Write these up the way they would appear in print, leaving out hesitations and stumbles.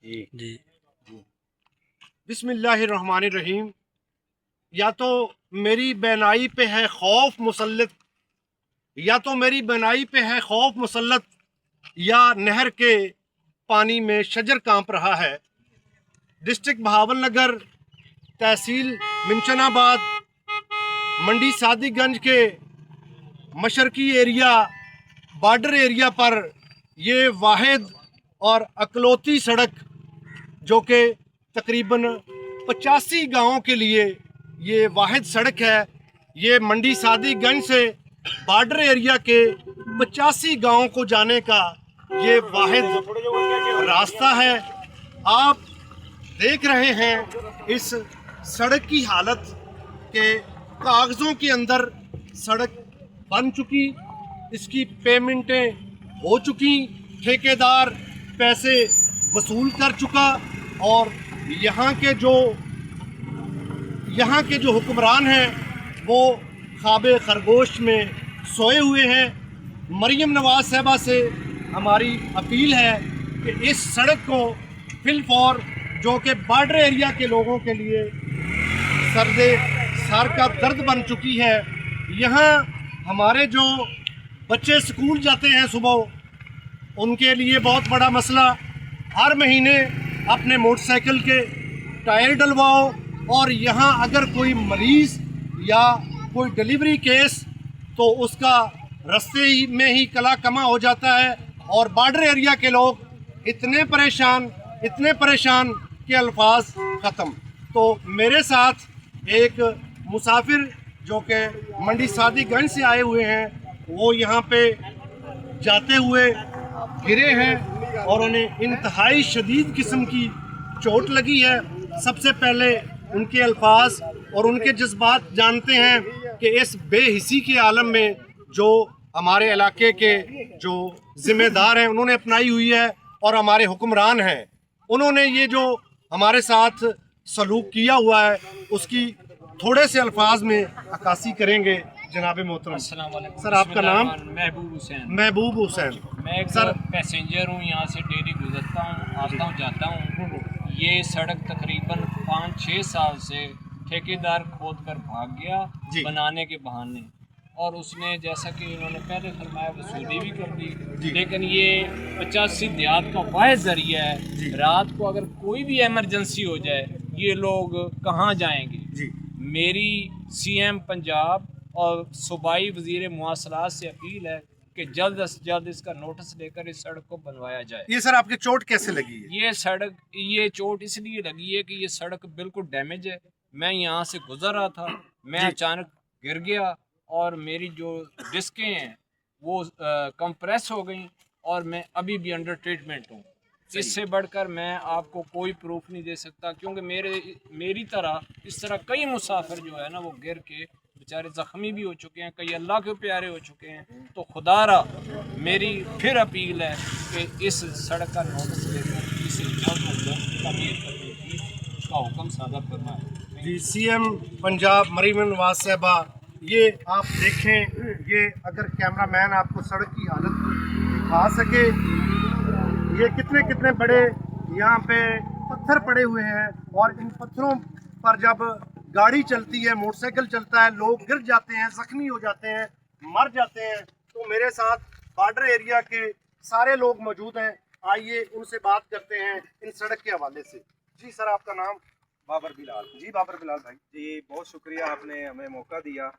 जी। बिस्मिल्लाहिर्रहमानिर्रहीम। या तो मेरी बेनाई पे है खौफ मुसल्लत, या तो मेरी बेनाई पे है खौफ मुसल्लत, या नहर के पानी में शजर कांप रहा है। डिस्ट्रिक्ट बहावलनगर, तहसील मिंचनाबाद, मंडी सादिकगंज के मशरकी एरिया, बॉर्डर एरिया पर ये वाहिद और अकलौती सड़क, जो कि तकरीबन 85 गाँवों के लिए ये वाहिद सड़क है। ये मंडी सादिकगंज से बॉर्डर एरिया के 85 गाँवों को जाने का ये वाहिद रास्ता है। आप देख रहे हैं इस सड़क की हालत के कागज़ों के अंदर सड़क बन चुकी, इसकी पेमेंटें हो चुकी, ठेकेदार पैसे वसूल कर चुका, और यहाँ के जो हुक्मरान हैं वो ख्वाबे खरगोश में सोए हुए हैं। मरीम नवाज साहबा से हमारी अपील है कि इस सड़क को फिलफौर, जो कि बॉर्डर एरिया के लोगों के लिए सर का दर्द बन चुकी है। यहाँ हमारे जो बच्चे स्कूल जाते हैं सुबह, उनके लिए बहुत बड़ा मसला, हर महीने अपने मोटरसाइकिल के टायर डलवाओ, और यहाँ अगर कोई मरीज़ या कोई डिलीवरी केस तो उसका रास्ते में ही कला कमा हो जाता है। और बॉर्डर एरिया के लोग इतने परेशान के अल्फाज ख़त्म। तो मेरे साथ एक मुसाफिर जो कि मंडी सादिकगंज से आए हुए हैं, वो यहाँ पे जाते हुए गिरे हैं और उन्हें इंतहाई शदीद किस्म की चोट लगी है। सबसे पहले उनके अल्फाज और उनके जज्बात जानते हैं कि इस बेहिसी के आलम में जो हमारे इलाके के जो ज़िम्मेदार हैं उन्होंने अपनाई हुई है, और हमारे हुक्मरान हैं उन्होंने ये जो हमारे साथ सलूक किया हुआ है उसकी थोड़े से अल्फाज में अक्कासी करेंगे। जनाब मोहतरम, अस्सलाम वालेकुम। सर आपका नाम? महबूब हुसैन। मैं एक सर पैसेंजर हूँ, यहाँ से डेली गुजरता हूँ, आता हूँ, जाता हूँ। ये सड़क तकरीबन 5-6 साल से ठेकेदार खोद कर भाग गया बनाने के बहाने, और उसने जैसा कि उन्होंने पहले फरमाया वसूली भी कर दी। लेकिन ये 85 देहात का वाहिद ज़रिया है। रात को अगर कोई भी इमरजेंसी हो जाए, ये लोग कहाँ जाएंगे? मेरी CM पंजाब और सूबाई वज़ीर मुआसलात से अपील है कि जल्द से जल्द इसका नोटिस लेकर इस सड़क को बनवाया जाए। ये सर आपकी चोट कैसे लगी है? ये चोट इसलिए लगी है कि ये सड़क बिल्कुल डैमेज है। मैं यहाँ से गुजर रहा था, मैं अचानक गिर गया और मेरी जो डिस्कें हैं वो कंप्रेस हो गई, और मैं अभी भी अंडर ट्रीटमेंट हूँ। इससे बढ़कर मैं आपको कोई प्रूफ नहीं दे सकता, क्योंकि मेरी तरह इस तरह कई मुसाफिर जो है ना वो गिर के बेचारे ज़ख्मी भी हो चुके हैं, कई अल्लाह के प्यारे हो चुके हैं। तो खुदारा मेरी फिर अपील है कि इस सड़क का नोटिस लेकर इसे जल्द तमीर करने की उसका हुक्म सादर करना है। जी, CM पंजाब मरीम नवाज साहबा, ये आप देखें, ये अगर कैमरामैन आपको सड़क की हालत दिखा सके, ये कितने बड़े यहाँ पे पत्थर पड़े हुए हैं, और इन पत्थरों पर जब गाड़ी चलती है, मोटरसाइकिल चलता है, लोग गिर जाते हैं, जख्मी हो जाते हैं, मर जाते हैं। तो मेरे साथ बॉर्डर एरिया के सारे लोग मौजूद हैं, आइए उनसे बात करते हैं इन सड़क के हवाले से। जी सर, आपका नाम? बाबर बिलाल। जी बाबर बिलाल भाई जी, बहुत शुक्रिया, आपने हमें मौका दिया।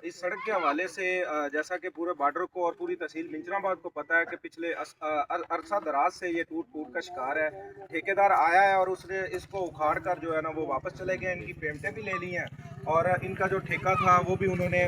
इस सड़क के हवाले से जैसा कि पूरे बॉर्डर को और पूरी तहसील मिंचनाबाद को पता है कि पिछले अरसा दराज से ये टूट का शिकार है। ठेकेदार आया है और उसने इसको उखाड़ कर जो है ना वो वापस चले गए। इनकी पेमेंटें भी ले ली हैं और इनका जो ठेका था वो भी उन्होंने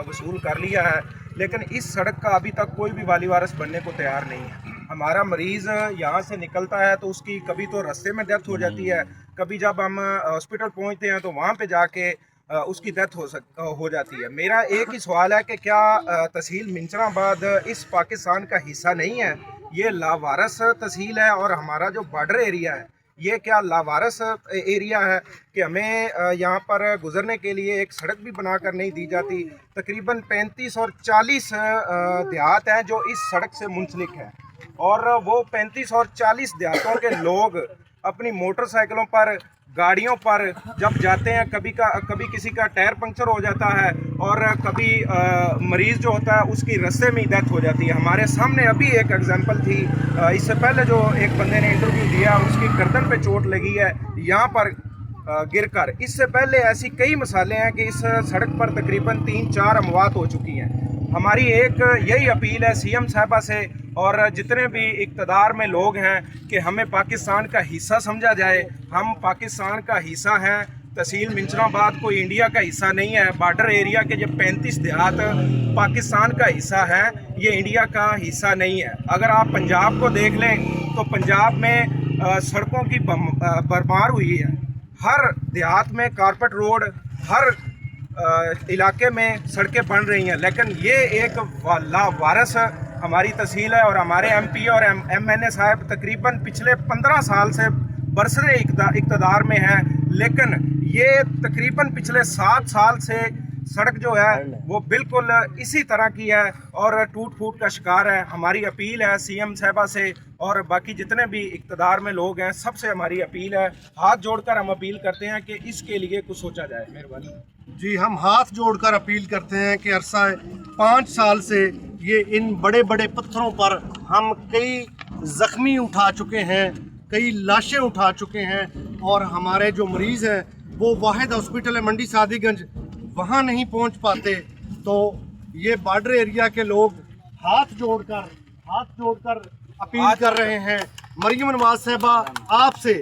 वसूल कर लिया है। लेकिन इस सड़क का अभी तक कोई भी वाली वारिस बनने को तैयार नहीं है। हमारा मरीज़ यहाँ से निकलता है तो उसकी कभी तो रास्ते में डेथ हो जाती है, कभी जब हम हॉस्पिटल पहुँचते हैं तो वहाँ पे जाके उसकी डेथ हो जाती है। मेरा एक ही सवाल है कि क्या तहसील मिंचनाबाद इस पाकिस्तान का हिस्सा नहीं है? ये लावारस तहसील है और हमारा जो बॉर्डर एरिया है ये क्या लावारस एरिया है कि हमें यहाँ पर गुजरने के लिए एक सड़क भी बनाकर नहीं दी जाती? तकरीबन 35 और 40 देहात हैं जो इस सड़क से मुंसलिक है। और वो 35 और 40 देहातों के लोग अपनी मोटरसाइकिलों पर, गाड़ियों पर जब जाते हैं, कभी किसी का टायर पंक्चर हो जाता है और कभी मरीज़ जो होता है उसकी रास्ते में ही डेथ हो जाती है। हमारे सामने अभी एक एग्जांपल थी, इससे पहले जो एक बंदे ने इंटरव्यू दिया, उसकी गर्दन पे चोट लगी है यहाँ पर गिरकर। इससे पहले ऐसी कई मिसालें हैं कि इस सड़क पर तकरीबन 3-4 अमवात हो चुकी हैं। हमारी एक यही अपील है सीएम साहबा से और जितने भी इक़्तिदार में लोग हैं कि हमें पाकिस्तान का हिस्सा समझा जाए। हम पाकिस्तान का हिस्सा हैं। तहसील मिंचराबाद कोई इंडिया का हिस्सा नहीं है। बॉर्डर एरिया के जो 35 देहात पाकिस्तान का हिस्सा है, ये इंडिया का हिस्सा नहीं है। अगर आप पंजाब को देख लें तो पंजाब में सड़कों की भरमार हुई है। हर देहात में कारपेट रोड, हर इलाके में सड़कें बन रही हैं, लेकिन ये एक लावारिस हमारी तहसील है और हमारे एमपी और एमएनए साहब तकरीबन पिछले 15 साल से बरसरे इक़्तिदार में हैं, लेकिन ये तकरीबन पिछले 7 साल से सड़क जो है वो बिल्कुल इसी तरह की है और टूट फूट का शिकार है। हमारी अपील है सीएम साहबा से और बाकी जितने भी इक़्तिदार में लोग हैं, सबसे हमारी अपील है, हाथ जोड़कर हम अपील करते हैं कि इसके लिए कुछ सोचा जाए। मेहरबानी जी, हम हाथ जोड़कर अपील करते हैं कि अरसा 5 साल से ये इन बड़े बड़े पत्थरों पर हम कई ज़ख्मी उठा चुके हैं, कई लाशें उठा चुके हैं और हमारे जो मरीज़ हैं वो वाहिद हॉस्पिटल है मंडी सादीगंज, वहाँ नहीं पहुँच पाते। तो ये बॉर्डर एरिया के लोग हाथ जोड़कर अपील कर रहे हैं। मरियम नवाज साहबा आपसे,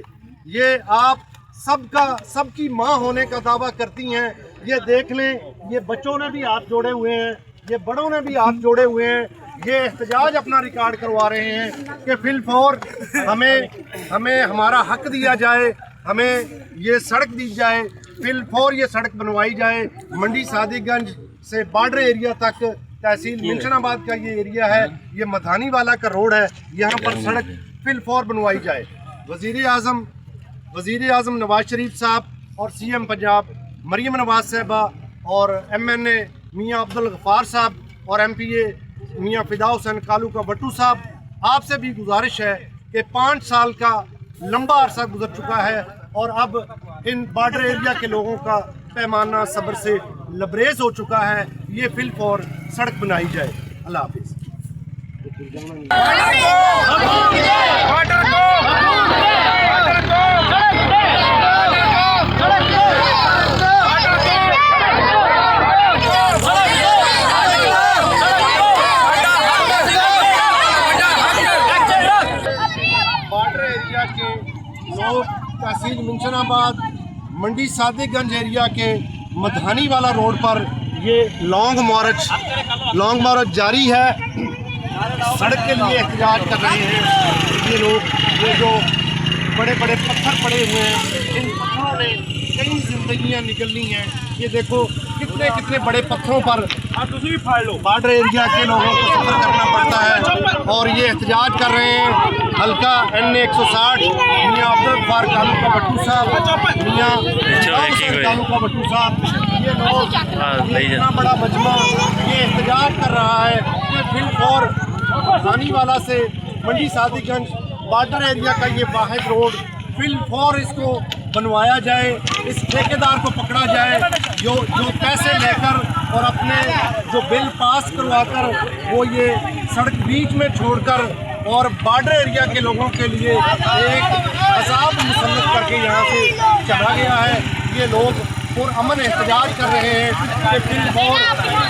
ये आप सबकी माँ होने का दावा करती हैं, ये देख लें, ये बच्चों ने भी हाथ जोड़े हुए हैं, ये बड़ों ने भी हाथ जोड़े हुए हैं, ये एहतजाज अपना रिकॉर्ड करवा रहे हैं कि फिलफौर हमें हमारा हक दिया जाए, हमें ये सड़क दी जाए, फिलफौर ये सड़क बनवाई जाए। मंडी सादीगंज से बॉर्डर एरिया तक तहसील मिंचनाबाद का ये एरिया है, ये मधानी वाला का रोड है, यहाँ पर सड़क फिलफौर बनवाई जाए। वज़ीर आज़म नवाज शरीफ साहब और सीएम पंजाब मरियम नवाज साहबा और एमएनए मियाँ अब्दुल गफ़ार साहब और एमपीए मियाँ फिदा हुसैन कालू का बट्टू साहब, आपसे भी गुजारिश है कि 5 साल का लंबा अरसा गुजर चुका है और अब इन बॉर्डर एरिया के लोगों का पैमाना सब्र से लबरेज हो चुका है, ये फिलफौर सड़क बनाई जाए। अल्लाह हाफिज़। तहसील मिंचनाबाद मंडी सादीगंज एरिया के मधानी वाला रोड पर ये लॉन्ग मार्च जारी है। सड़क के लिए एहतजाज कर रहे हैं ये लोग। ये जो बड़े बड़े पत्थर पड़े हुए हैं, इन पत्थरों ने कई जिंदगियां निकलनी हैं। ये देखो कितने बड़े पत्थरों पर बॉर्डर एरिया के लोगों को सफर करना पड़ता है और ये एहतजाज कर रहे हैं। हल्का NA 160 मियाँ अब्दुल गफ़ार कालू का बट्टू साहब, मियाँ कालू का बट्टू साहब, ये लोग, ये इतना बड़ा मजमा ये एहतजाज कर रहा है कि फिलफौर मधानी वाला से मंडी सादीगंज बॉर्डर एरिया का ये वाहिद रोड फिलफौर इसको बनवाया जाए, इस ठेकेदार को पकड़ा जाए जो पैसे लेकर और अपने जो बिल पास करवाकर वो ये सड़क बीच में छोड़कर और बॉर्डर एरिया के लोगों के लिए एक अज़ाब मुसल्लत करके यहाँ से चला गया है। ये लोग और अमन एहतजाज कर रहे हैं कि फिलफौर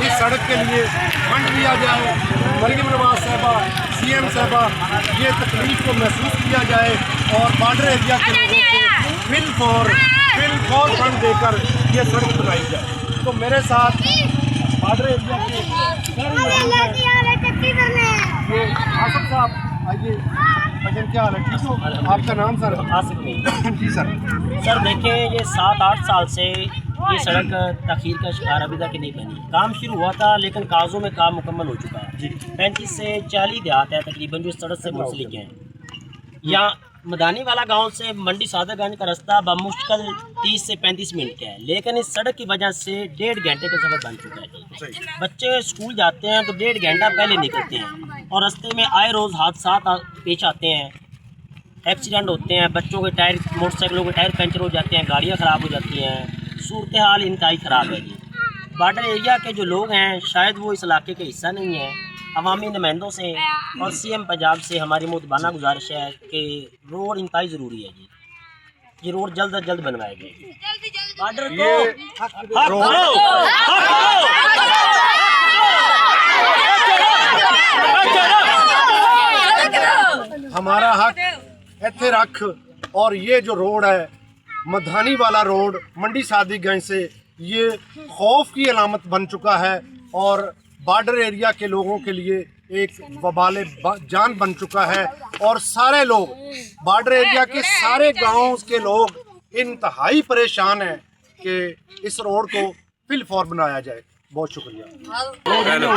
इस सड़क के लिए फंड दिया जाए। मरियम नवाज साहबा, सीएम साहबा, ये तकलीफ को महसूस किया जाए और बॉर्डर एरिया के लोगों को फिलफौर फंड देकर ये सड़क बनाई जाए। तो मेरे साथ बॉर्डर एरिया के ये आसिफ साहब, आइए। भजन क्या हाल है? ठीक हो? आपका नाम सर? आसिफ जी सर। सर देखें, ये 7-8 साल से ये सड़क तखीर का शिकार अभी तक नहीं बनी। काम शुरू हुआ था लेकिन कागज़ों में काम मुकम्मल हो चुका है। 35 से 40 देहात है तकरीबन जो इस सड़क से मुंसलिक हैं। यहाँ मदानी वाला गांव से मंडी सादरगंज का रास्ता बमुश्किल 30 से 35 मिनट का है, लेकिन इस सड़क की वजह से 1.5 घंटे का सफ़र बन चुका है जी। बच्चे स्कूल जाते हैं तो 1.5 घंटा पहले निकलते हैं और रास्ते में आए रोज़ हादसा पेश आते हैं, एक्सीडेंट होते हैं, बच्चों के टायर, मोटरसाइकिलों के टायर पंचर हो जाते हैं, गाड़ियाँ ख़राब हो जाती हैं। सूरत हाल इंतहाई ख़राब है जी। बॉर्डर एरिया के जो लोग हैं शायद वो इस इलाके के हिस्सा नहीं हैं। अवामी नुमाइंदों से और CM पंजाब से हमारी मुतबाना गुजारिश है कि रोड इंतहाई ज़रूरी है जी, ये रोड जल्द अज जल्द बनवाए गए। बॉर्डर हमारा हक इत्थे रख। और ये जो रोड है मधानी वाला रोड मंडी सादरगंज से, ये खौफ की अलामत बन चुका है और बॉर्डर एरिया के लोगों के लिए एक वबाले जान बन चुका है। और सारे लोग बॉर्डर एरिया के सारे गांवों के लोग इंतहाई परेशान हैं कि इस रोड को फिल फॉर बनाया जाए। बहुत शुक्रिया। हेलो